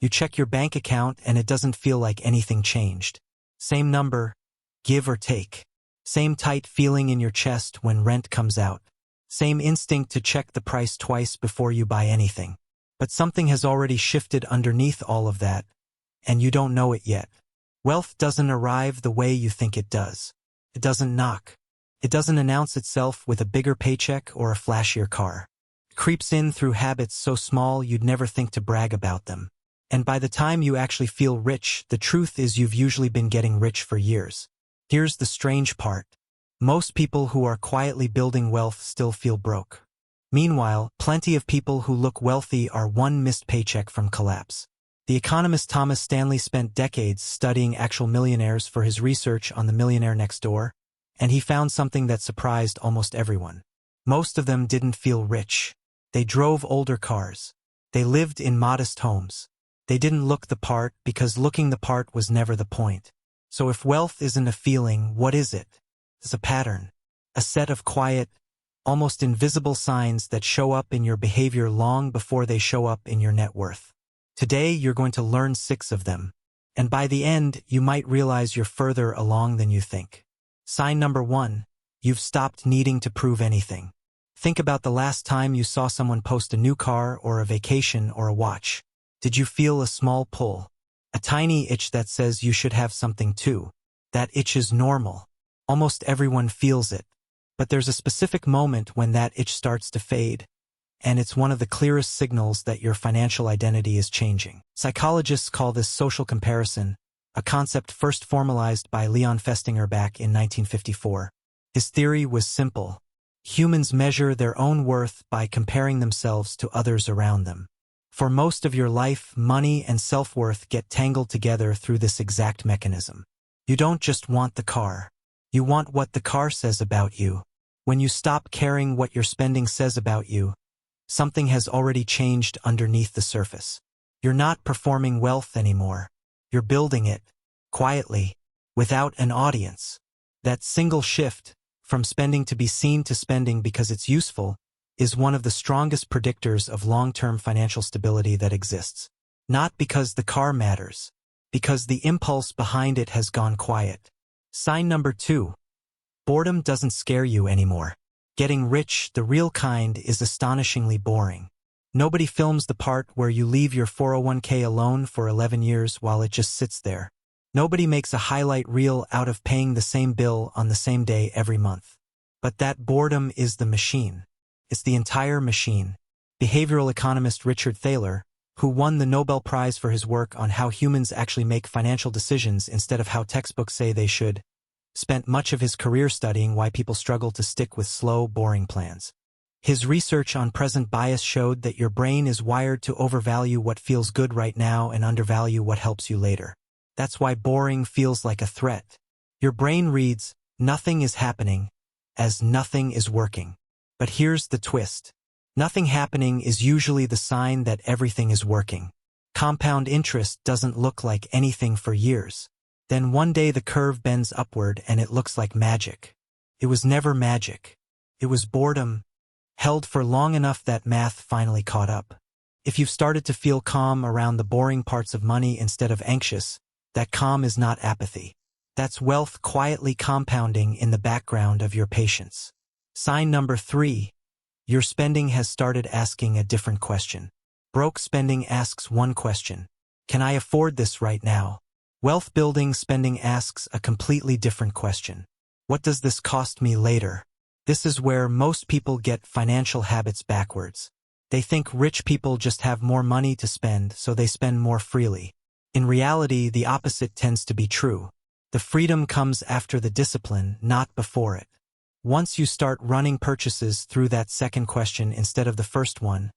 You check your bank account and it doesn't feel like anything changed. Same number, give or take. Same tight feeling in your chest when rent comes out. Same instinct to check the price twice before you buy anything. But something has already shifted underneath all of that, and you don't know it yet. Wealth doesn't arrive the way you think it does. It doesn't knock. It doesn't announce itself with a bigger paycheck or a flashier car. It creeps in through habits so small you'd never think to brag about them. And by the time you actually feel rich, the truth is you've usually been getting rich for years. Here's the strange part. Most people who are quietly building wealth still feel broke. Meanwhile, plenty of people who look wealthy are one missed paycheck from collapse. The economist Thomas Stanley spent decades studying actual millionaires for his research on The Millionaire Next Door, and he found something that surprised almost everyone. Most of them didn't feel rich. They drove older cars. They lived in modest homes. They didn't look the part because looking the part was never the point. So if wealth isn't a feeling, what is it? It's a pattern. A set of quiet, almost invisible signs that show up in your behavior long before they show up in your net worth. Today, you're going to learn 6 of them. And by the end, you might realize you're further along than you think. Sign number 1. You've stopped needing to prove anything. Think about the last time you saw someone post a new car or a vacation or a watch. Did you feel a small pull? A tiny itch that says you should have something too. That itch is normal. Almost everyone feels it. But there's a specific moment when that itch starts to fade, and it's one of the clearest signals that your financial identity is changing. Psychologists call this social comparison, a concept first formalized by Leon Festinger back in 1954. His theory was simple. Humans measure their own worth by comparing themselves to others around them. For most of your life, money and self-worth get tangled together through this exact mechanism. You don't just want the car. You want what the car says about you. When you stop caring what your spending says about you, something has already changed underneath the surface. You're not performing wealth anymore. You're building it, quietly, without an audience. That single shift, from spending to be seen to spending because it's useful, is one of the strongest predictors of long-term financial stability that exists. Not because the car matters, because the impulse behind it has gone quiet. Sign number 2. Boredom doesn't scare you anymore. Getting rich, the real kind, is astonishingly boring. Nobody films the part where you leave your 401k alone for 11 years while it just sits there. Nobody makes a highlight reel out of paying the same bill on the same day every month. But that boredom is the machine. It's the entire machine. Behavioral economist Richard Thaler, who won the Nobel Prize for his work on how humans actually make financial decisions instead of how textbooks say they should, spent much of his career studying why people struggle to stick with slow, boring plans. His research on present bias showed that your brain is wired to overvalue what feels good right now and undervalue what helps you later. That's why boring feels like a threat. Your brain reads, "Nothing is happening," as nothing is working. But here's the twist. Nothing happening is usually the sign that everything is working. Compound interest doesn't look like anything for years. Then one day the curve bends upward and it looks like magic. It was never magic. It was boredom, held for long enough that math finally caught up. If you've started to feel calm around the boring parts of money instead of anxious, that calm is not apathy. That's wealth quietly compounding in the background of your patience. Sign number 3. Your spending has started asking a different question. Broke spending asks one question. Can I afford this right now? Wealth-building spending asks a completely different question. What does this cost me later? This is where most people get financial habits backwards. They think rich people just have more money to spend, so they spend more freely. In reality, the opposite tends to be true. The freedom comes after the discipline, not before it. Once you start running purchases through that second question instead of the first one,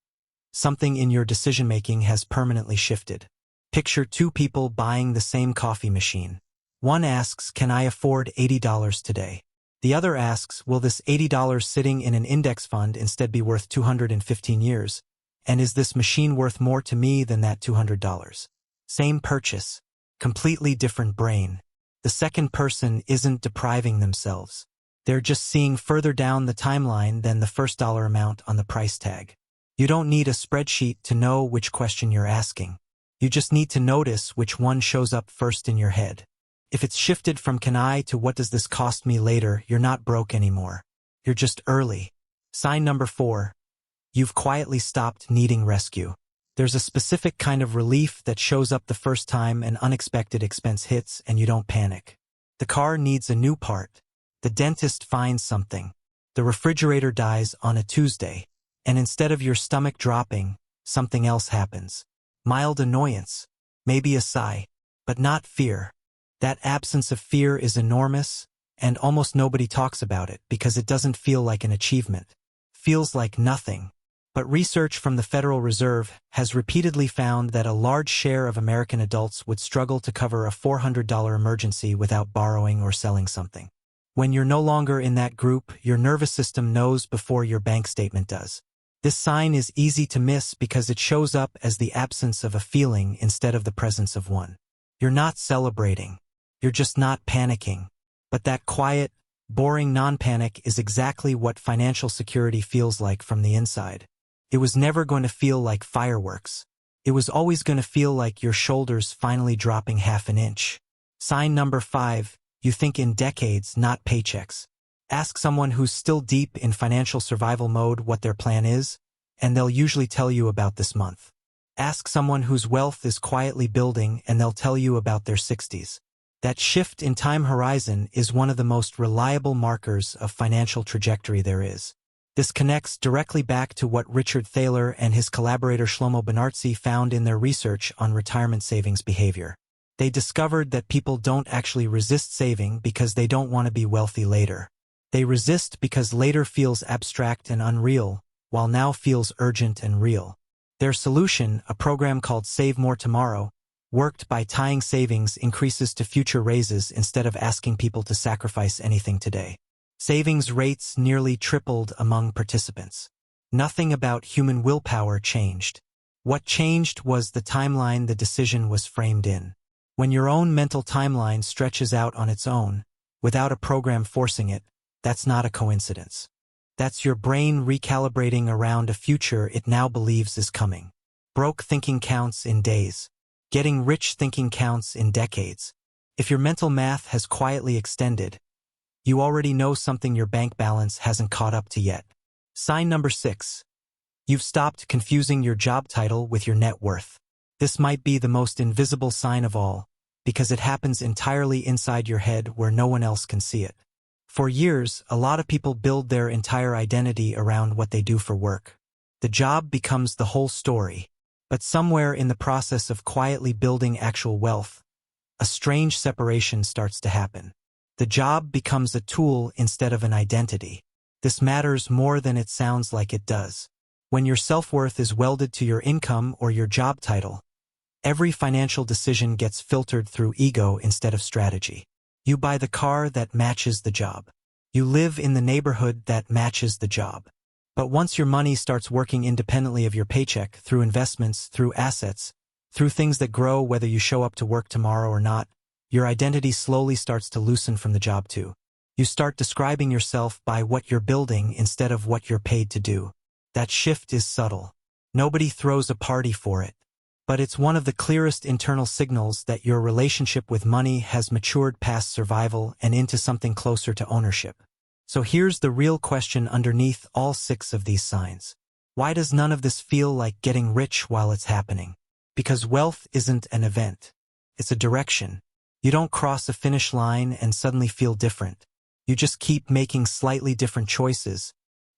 something in your decision-making has permanently shifted. Picture 2 people buying the same coffee machine. One asks, "Can I afford $80 today?" The other asks, "Will this $80 sitting in an index fund instead be worth 215 years? And is this machine worth more to me than that $200? Same purchase, completely different brain. The second person isn't depriving themselves. They're just seeing further down the timeline than the first dollar amount on the price tag. You don't need a spreadsheet to know which question you're asking. You just need to notice which one shows up first in your head. If it's shifted from can I to what does this cost me later, you're not broke anymore. You're just early. Sign number 4. You've quietly stopped needing rescue. There's a specific kind of relief that shows up the first time an unexpected expense hits and you don't panic. The car needs a new part. The dentist finds something. The refrigerator dies on a Tuesday. And instead of your stomach dropping, something else happens. Mild annoyance. Maybe a sigh. But not fear. That absence of fear is enormous, and almost nobody talks about it because it doesn't feel like an achievement. Feels like nothing. But research from the Federal Reserve has repeatedly found that a large share of American adults would struggle to cover a $400 emergency without borrowing or selling something. When you're no longer in that group, your nervous system knows before your bank statement does. This sign is easy to miss because it shows up as the absence of a feeling instead of the presence of one. You're not celebrating. You're just not panicking. But that quiet, boring non-panic is exactly what financial security feels like from the inside. It was never going to feel like fireworks. It was always going to feel like your shoulders finally dropping half an inch. Sign number 5, you think in decades, not paychecks. Ask someone who's still deep in financial survival mode what their plan is, and they'll usually tell you about this month. Ask someone whose wealth is quietly building and they'll tell you about their 60s. That shift in time horizon is one of the most reliable markers of financial trajectory there is. This connects directly back to what Richard Thaler and his collaborator Shlomo Benartzi found in their research on retirement savings behavior. They discovered that people don't actually resist saving because they don't want to be wealthy later. They resist because later feels abstract and unreal, while now feels urgent and real. Their solution, a program called Save More Tomorrow, worked by tying savings increases to future raises instead of asking people to sacrifice anything today. Savings rates nearly tripled among participants. Nothing about human willpower changed. What changed was the timeline the decision was framed in. When your own mental timeline stretches out on its own, without a program forcing it, that's not a coincidence. That's your brain recalibrating around a future it now believes is coming. Broke thinking counts in days. Getting rich thinking counts in decades. If your mental math has quietly extended, you already know something your bank balance hasn't caught up to yet. Sign number 6. You've stopped confusing your job title with your net worth. This might be the most invisible sign of all, because it happens entirely inside your head where no one else can see it. For years, a lot of people build their entire identity around what they do for work. The job becomes the whole story. But somewhere in the process of quietly building actual wealth, a strange separation starts to happen. The job becomes a tool instead of an identity. This matters more than it sounds like it does. When your self-worth is welded to your income or your job title, every financial decision gets filtered through ego instead of strategy. You buy the car that matches the job. You live in the neighborhood that matches the job. But once your money starts working independently of your paycheck, through investments, through assets, through things that grow whether you show up to work tomorrow or not, your identity slowly starts to loosen from the job too. You start describing yourself by what you're building instead of what you're paid to do. That shift is subtle. Nobody throws a party for it. But it's one of the clearest internal signals that your relationship with money has matured past survival and into something closer to ownership. So here's the real question underneath all 6 of these signs. Why does none of this feel like getting rich while it's happening? Because wealth isn't an event. It's a direction. You don't cross a finish line and suddenly feel different. You just keep making slightly different choices,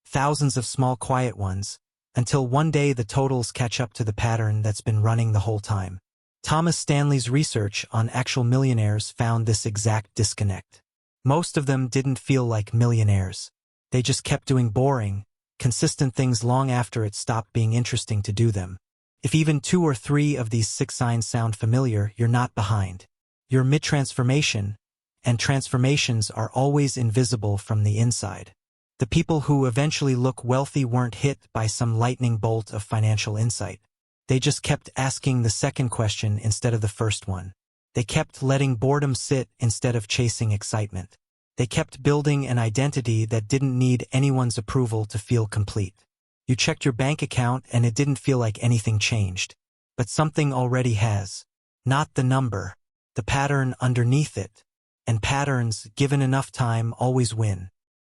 thousands of small quiet ones, until one day the totals catch up to the pattern that's been running the whole time. Thomas Stanley's research on actual millionaires found this exact disconnect. Most of them didn't feel like millionaires. They just kept doing boring, consistent things long after it stopped being interesting to do them. If even 2 or 3 of these 6 signs sound familiar, you're not behind. You're mid-transformation, and transformations are always invisible from the inside. The people who eventually look wealthy weren't hit by some lightning bolt of financial insight. They just kept asking the second question instead of the first one. They kept letting boredom sit instead of chasing excitement. They kept building an identity that didn't need anyone's approval to feel complete. You checked your bank account and it didn't feel like anything changed. but something already has. Not the number, the pattern underneath it. And patterns, given enough time, always win.